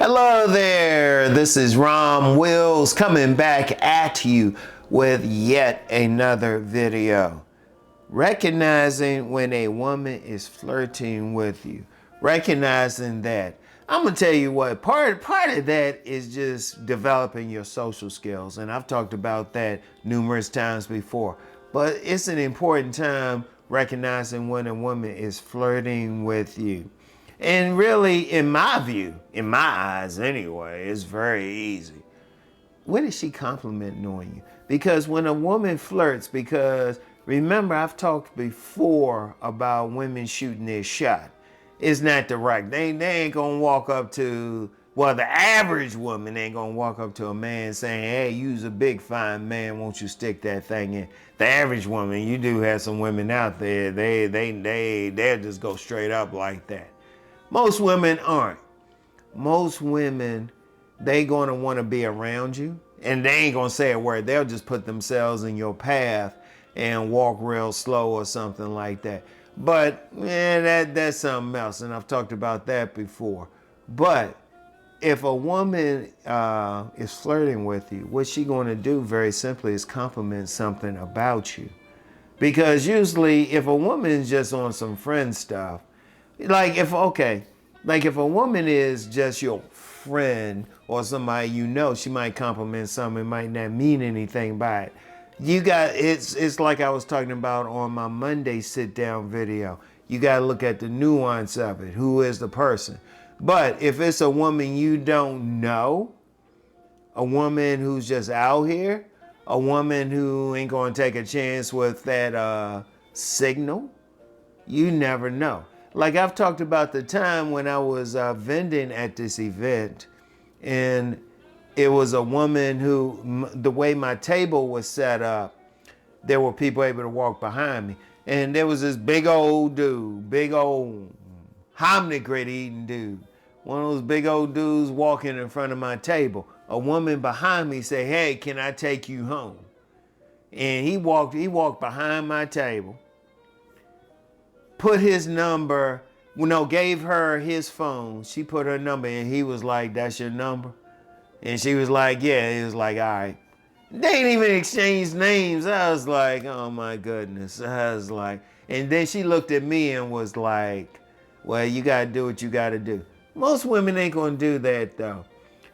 Hello there, this is RomWills coming back at you with yet another video. Recognizing when a woman is flirting with you. Recognizing that. I'm gonna tell you what, part of that is just developing your social skills, and I've talked about that numerous times before. But it's an important time recognizing when a woman is flirting with you. And really, in my view, in my eyes anyway, it's very easy. When is she complimenting on you? Because when a woman flirts, because remember I've talked before about women shooting their shot. It's not direct. They ain't gonna walk up to, well, the average woman ain't gonna walk up to a man saying, hey, you's a big fine man, won't you stick that thing in? The average woman, you do have some women out there, they'll just go straight up like that. Most women aren't. Most women, they gonna wanna be around you, and they ain't gonna say a word. They'll just put themselves in your path and walk real slow or something like that. But that's something else, and I've talked about that before. But if a woman is flirting with you, what she gonna do very simply is compliment something about you. Because usually if a woman is just on some friend stuff, like if a woman is just your friend or somebody you know, she might compliment something, it might not mean anything by it. It's like I was talking about on my Monday sit down video. You gotta look at the nuance of it. Who is the person? But if it's a woman you don't know, a woman who's just out here, a woman who ain't gonna take a chance with that signal, you never know. Like I've talked about the time when I was vending at this event, and it was a woman who, the way my table was set up, there were people able to walk behind me. And there was this big old dude, big old hominy-grit eating dude. One of those big old dudes walking in front of my table. A woman behind me said, hey, can I take you home? And he walked behind my table, put his number, gave her his phone. She put her number in. He was like, that's your number? And she was like, yeah. He was like, all right. They ain't even exchanged names. I was like, oh my goodness. I was like, and then she looked at me and was like, well, you gotta do what you gotta do. Most women ain't gonna do that though.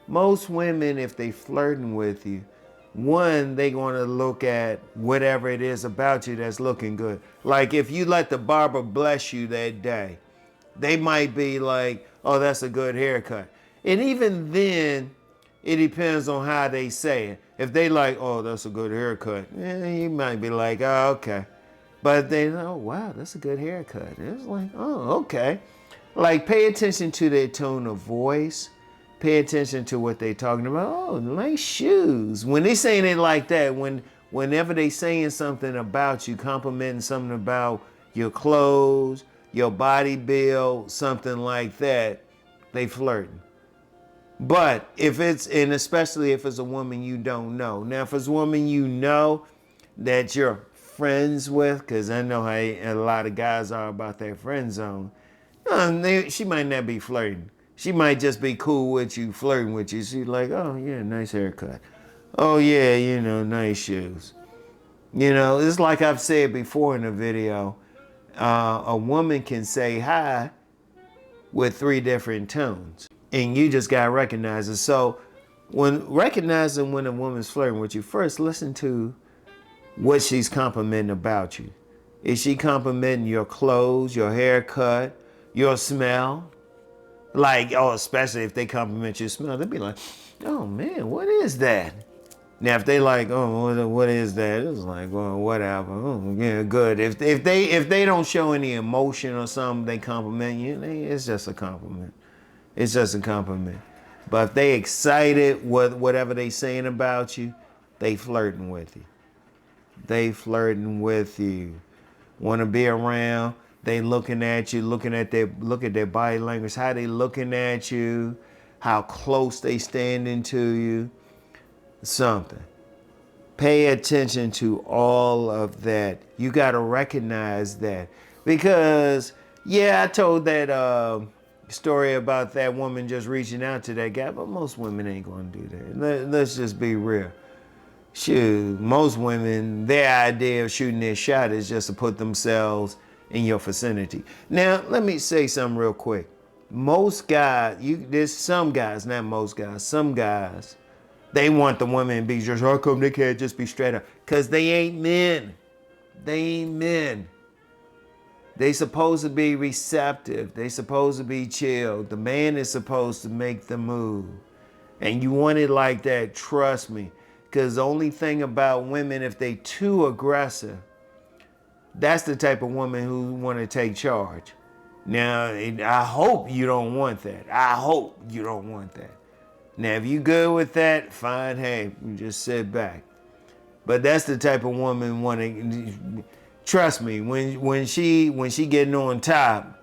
Most women, if they flirting with you, one, they gonna look at whatever it is about you that's looking good. Like if you let the barber bless you that day, they might be like, oh, that's a good haircut. And even then, it depends on how they say it. If they like, oh, that's a good haircut, you might be like, oh, okay. But then, oh, wow, that's a good haircut. It's like, oh, okay. Like, pay attention to their tone of voice. Pay attention to what they're talking about. Oh, nice shoes. When they saying it like that, whenever they saying something about you, complimenting something about your clothes, your body build, something like that, they flirting. But and especially if it's a woman you don't know. Now, if it's a woman you know that you're friends with, because I know how a lot of guys are about their friend zone, she might not be flirting. She might just be cool with you, flirting with you. She's like, oh, yeah, nice haircut. Oh, yeah, nice shoes. It's like I've said before in the video, a woman can say hi with 3 different tones. And you just gotta recognize it. So when recognizing when a woman's flirting with you, first listen to what she's complimenting about you. Is she complimenting your clothes, your haircut, your smell? Like, oh, especially if they compliment your smell, they'd be like, oh man, what is that? Now if they like, oh, what is that? It's like, well, whatever. Oh, yeah, good. If they don't show any emotion or something, they compliment you, it's just a compliment. It's just a compliment. But if they excited with whatever they saying about you, they flirting with you. They flirting with you. Want to be around. They looking at you, look at their body language, how they looking at you, how close they standing to you. Something. Pay attention to all of that. You got to recognize that. Because, yeah, I told that story about that woman just reaching out to that guy, but most women ain't gonna do that. Let's just be real. Shoot, most women, their idea of shooting their shot is just to put themselves in your vicinity. Now, let me say something real quick. Most guys, there's some guys, not most guys, some guys, they want the woman to be just, how come they can't just be straight up? Because they ain't men. They ain't men. They supposed to be receptive. They supposed to be chill. The man is supposed to make the move. And you want it like that, trust me. Because the only thing about women, if they too aggressive, that's the type of woman who want to take charge. Now, I hope you don't want that. I hope you don't want that. Now, if you good with that, fine, hey, you just sit back. But that's the type of woman wanting. Trust me, when she getting on top,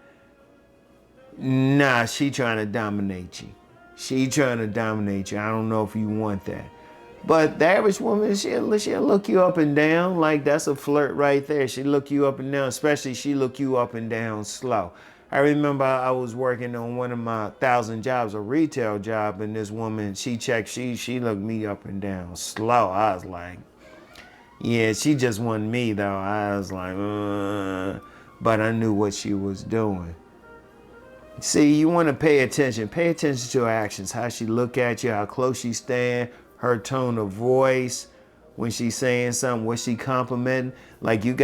nah, she trying to dominate you. She trying to dominate you. I don't know if you want that. But the average woman, she'll look you up and down. Like, that's a flirt right there. She look you up and down, especially she look you up and down slow. I remember I was working on one of my 1,000 jobs, a retail job, and this woman, she looked me up and down slow. I was like, yeah, she just wanted me though. I was like, but I knew what she was doing. See, you want to pay attention. Pay attention to her actions, how she look at you, how close she stand, her tone of voice, when she's saying something, what she complimenting. Like you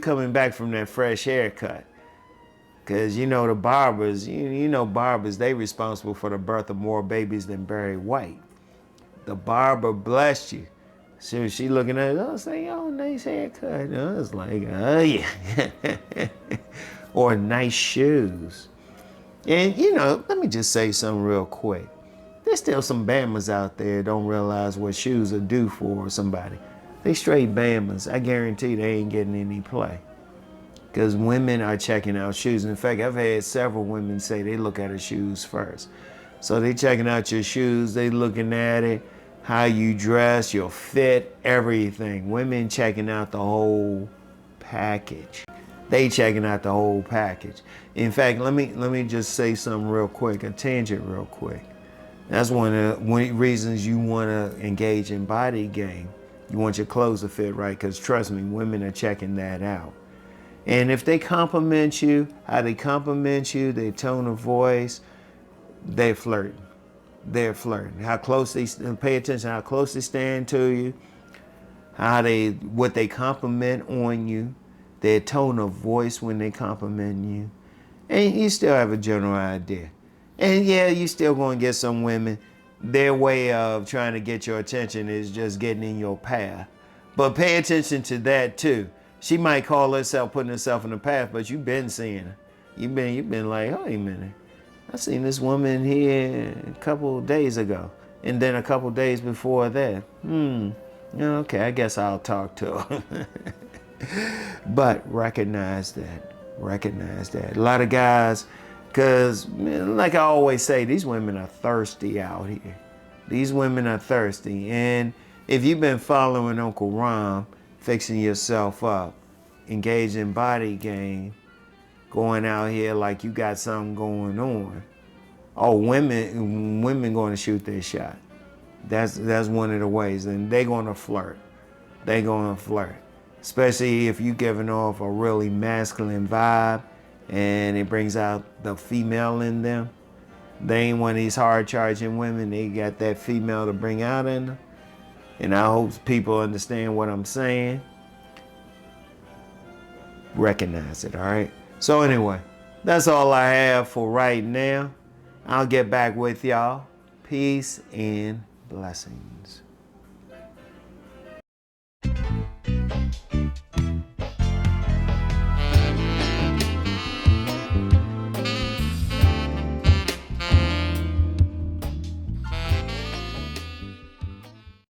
coming back from that fresh haircut. Cause you know the barbers, you know barbers, they responsible for the birth of more babies than Barry White. The barber blessed you. So she looking at it, oh, say, oh, nice haircut. I was like, oh yeah. Or nice shoes. And you know, let me just say something real quick. There's still some Bammers out there don't realize what shoes are due for somebody. They straight Bammers. I guarantee they ain't getting any play. Because women are checking out shoes. In fact, I've had several women say they look at her shoes first. So they checking out your shoes, they looking at it, how you dress, your fit, everything. Women checking out the whole package. They checking out the whole package. In fact, let me just say something real quick, a tangent real quick. That's one of the reasons you want to engage in body game. You want your clothes to fit right, because trust me, women are checking that out. And if they compliment you, how they compliment you, their tone of voice, they're flirting. They're flirting. How close they pay attention, how close they stand to you, what they compliment on you, their tone of voice when they compliment you, and you still have a general idea. And yeah, you still gonna get some women, their way of trying to get your attention is just getting in your path. But pay attention to that too. She might call herself putting herself in the path, but you've been seeing her. You've been like, oh, wait a minute. I seen this woman here a couple of days ago. And then a couple of days before that. Okay, I guess I'll talk to her. But recognize that. Recognize that. A lot of guys, because like I always say, these women are thirsty out here. These women are thirsty. And if you've been following Uncle Rom, fixing yourself up, engaged in body game, going out here like you got something going on. Oh, women going to shoot their shot. That's one of the ways, and they going to flirt. They going to flirt, especially if you giving off a really masculine vibe, and it brings out the female in them. They ain't one of these hard charging women. They got that female to bring out in them. And I hope people understand what I'm saying. Recognize it, all right? So anyway, that's all I have for right now. I'll get back with y'all. Peace and blessings.